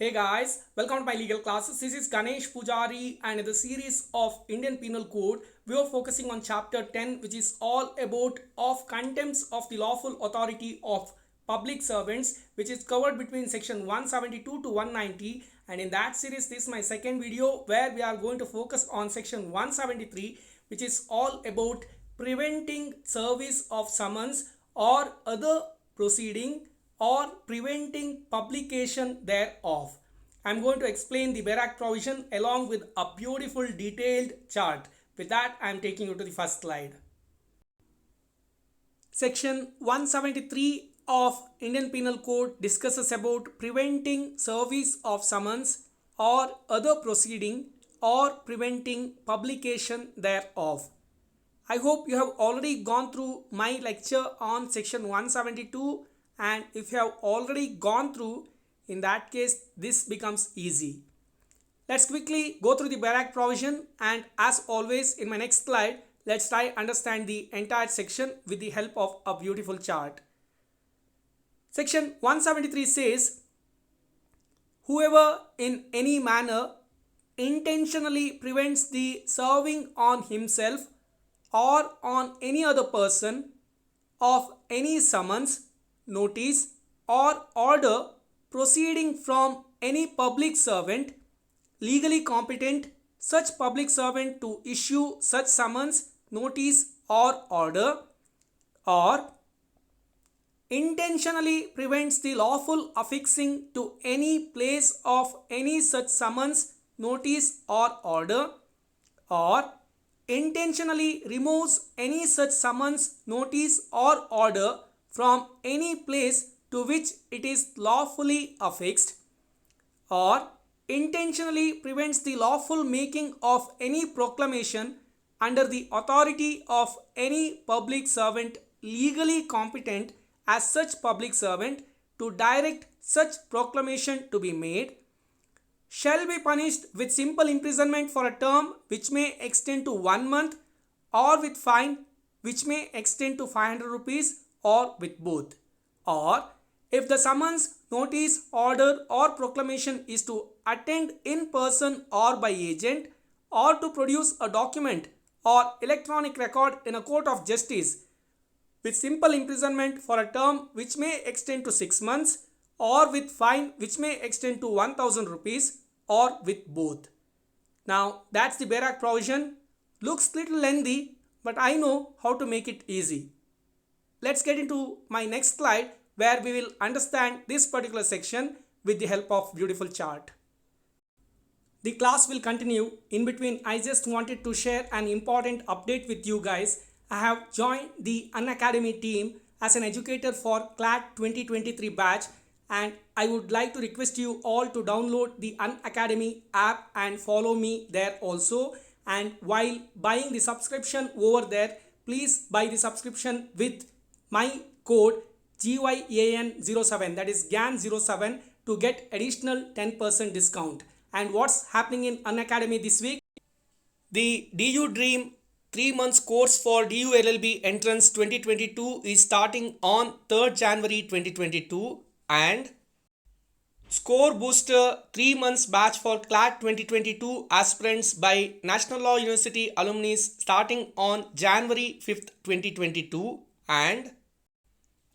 Hey guys, welcome to my legal classes. This is Ganesh Pujari, and in the series of Indian Penal Code, we are focusing on chapter 10, which is all about of contempts of the lawful authority of public servants, which is covered between section 172 to 190. And in that series, this is my second video where we are going to focus on section 173, which is all about preventing service of summons or other proceeding or preventing publication thereof. I am going to explain the Barak provision along with a beautiful detailed chart. With that, I am taking you to the first slide. Section 173 of Indian Penal Code discusses about preventing service of summons or other proceeding or preventing publication thereof. I hope you have already gone through my lecture on section 172, and if you have already gone through, in that case this becomes easy. Let's quickly go through the Barak provision, and as always in my next slide, let's try understand the entire section with the help of a beautiful chart. Section 173 says, whoever in any manner intentionally prevents the serving on himself or on any other person of any summons, notice or order proceeding from any public servant legally competent such public servant to issue such summons, notice or order, or intentionally prevents the lawful affixing to any place of any such summons, notice or order, or intentionally removes any such summons, notice or order from any place to which it is lawfully affixed, or intentionally prevents the lawful making of any proclamation under the authority of any public servant legally competent as such public servant to direct such proclamation to be made, shall be punished with simple imprisonment for a term which may extend to 1 month, or with fine which may extend to 500 rupees, or with both. Or if the summons, notice, order or proclamation is to attend in person or by agent, or to produce a document or electronic record in a court of justice, with simple imprisonment for a term which may extend to 6 months, or with fine which may extend to 1000 rupees, or with both. Now that's the Barak provision. Looks little lengthy, but I know how to make it easy. Let's get into my next slide where we will understand this particular section with the help of beautiful chart. The class will continue. In between, I just wanted to share an important update with you guys. I have joined the Unacademy team as an educator for CLAT 2023 batch, and I would like to request you all to download the Unacademy app and follow me there also. And while buying the subscription over there, please buy the subscription with my code GYAN07, that is GAN07, to get additional 10% discount. And what's happening in Unacademy this week? The DU Dream 3 months course for DU LLB entrance 2022 is starting on 3rd January 2022, and Score Booster 3 months batch for CLAT 2022 aspirants by National Law University alumni starting on January 5th 2022, and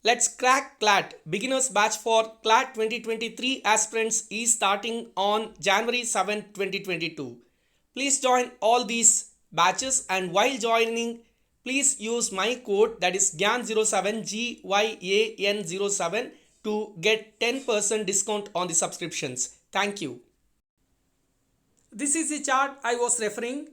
Let's Crack CLAT beginners batch for CLAT 2023 aspirants is starting on January 7th 2022. Please join all these batches, and while joining, please use my code, that is GYAN07, GYAN07, to get 10% discount on the subscriptions. Thank you. This is the chart I was referring.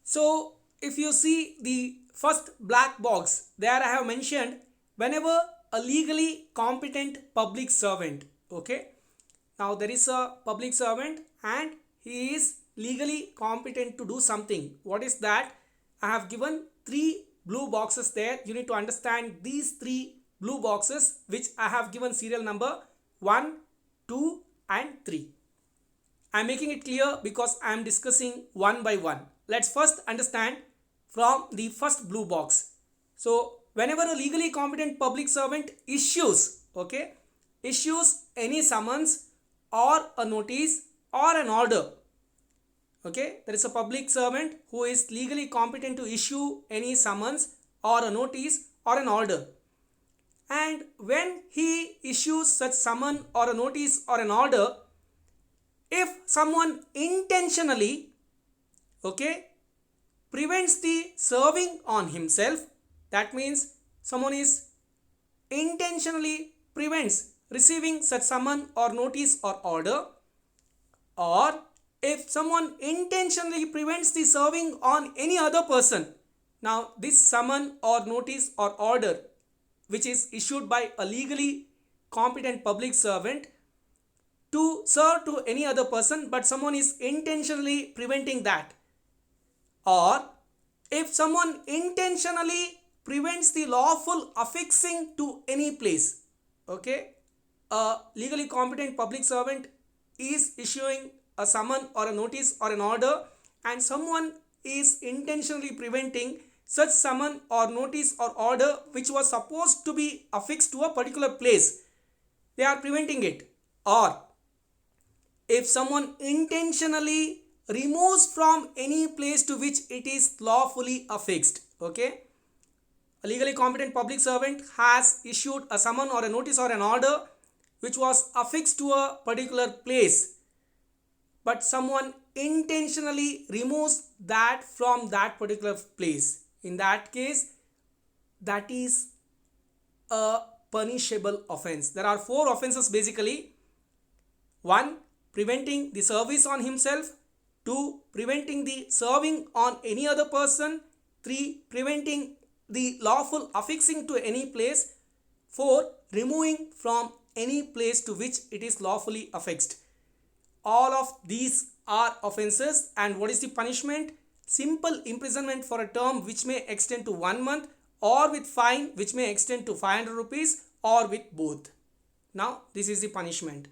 So if you see the first black box, there I have mentioned whenever a legally competent public servant, okay, now there is a public servant and he is legally competent to do something. What is that? I have given 3 blue boxes there. You need to understand these 3 blue boxes which I have given serial number 1, 2 and 3. I am making it clear because I am discussing one by one. Let's first understand from the first blue box. So whenever a legally competent public servant issues any summons or a notice or an order. Okay, there is a public servant who is legally competent to issue any summons or a notice or an order. And when he issues such summon or a notice or an order, if someone intentionally, okay, prevents the serving on himself, that means someone is intentionally prevents receiving such summon or notice or order, or if someone intentionally prevents the serving on any other person. Now this summon or notice or order which is issued by a legally competent public servant to serve to any other person, but someone is intentionally preventing that, or if someone intentionally prevents the lawful affixing to any place. Okay, a legally competent public servant is issuing a summon or a notice or an order, and someone is intentionally preventing such summon or notice or order which was supposed to be affixed to a particular place. They are preventing it. Or if someone intentionally removes from any place to which it is lawfully affixed. Okay, a legally competent public servant has issued a summon or a notice or an order which was affixed to a particular place, but someone intentionally removes that from that particular place. In that case, that is a punishable offense. There are 4 offenses basically. 1. Preventing the service on himself. 2. Preventing the serving on any other person. 3. Preventing the lawful affixing to any place. 4. Removing from any place to which it is lawfully affixed. All of these are offenses, and what is the punishment? Simple imprisonment for a term which may extend to 1 month, or with fine which may extend to 500 rupees, or with both. Now this is the punishment.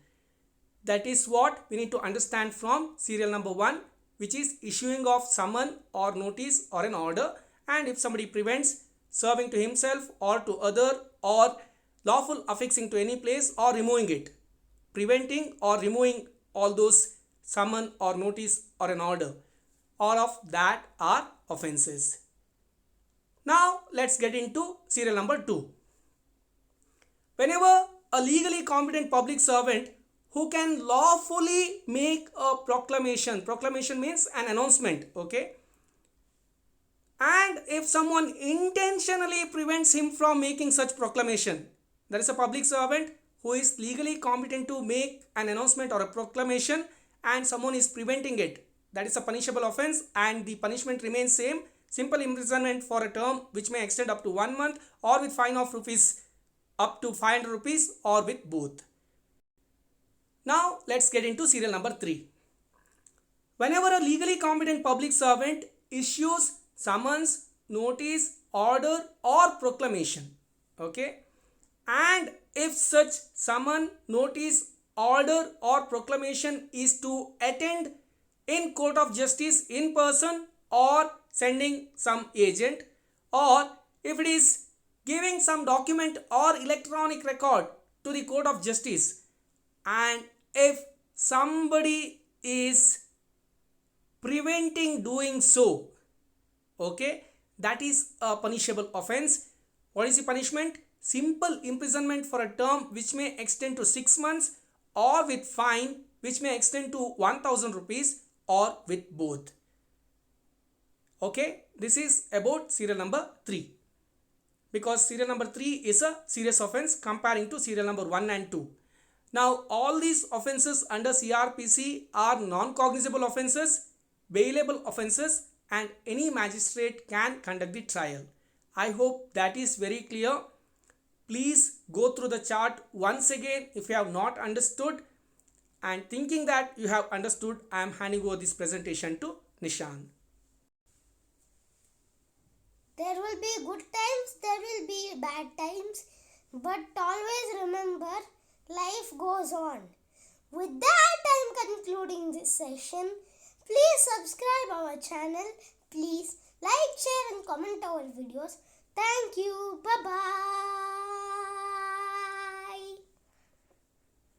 That is what we need to understand from serial number 1, which is issuing of summon or notice or an order, and if somebody prevents serving to himself or to other, or lawful affixing to any place, or removing it. Preventing or removing all those summon or notice or an order, all of that are offenses. Now let's get into serial number 2. Whenever a legally competent public servant who can lawfully make a proclamation means an announcement, okay, and if someone intentionally prevents him from making such proclamation, there is a public servant who is legally competent to make an announcement or a proclamation, and someone is preventing it, that is a punishable offense, and the punishment remains same: simple imprisonment for a term which may extend up to 1 month, or with fine of rupees up to 500 rupees, or with both. Now let's get into serial number 3. Whenever a legally competent public servant issues summons, notice, order or proclamation, okay, and if such summon, notice, order or proclamation is to attend in court of justice in person or sending some agent, or if it is giving some document or electronic record to the court of justice, and if somebody is preventing doing so, okay, that is a punishable offense. What is the punishment? Simple imprisonment for a term which may extend to 6 months, or with fine which may extend to 1000 rupees, or with both. Okay, this is about serial number 3, because serial number 3 is a serious offense comparing to serial number 1 and 2. Now all these offenses under CRPC are non-cognizable offenses, bailable offenses, and any magistrate can conduct the trial. I hope that is very clear. Please go through the chart once again if you have not understood, and thinking that you have understood, I am handing over this presentation to Nishan. There will be good times, there will be bad times, but always remember, life goes on. With that, I am concluding this session. Please subscribe our channel. Please like, share and comment our videos. Thank you. Bye-bye.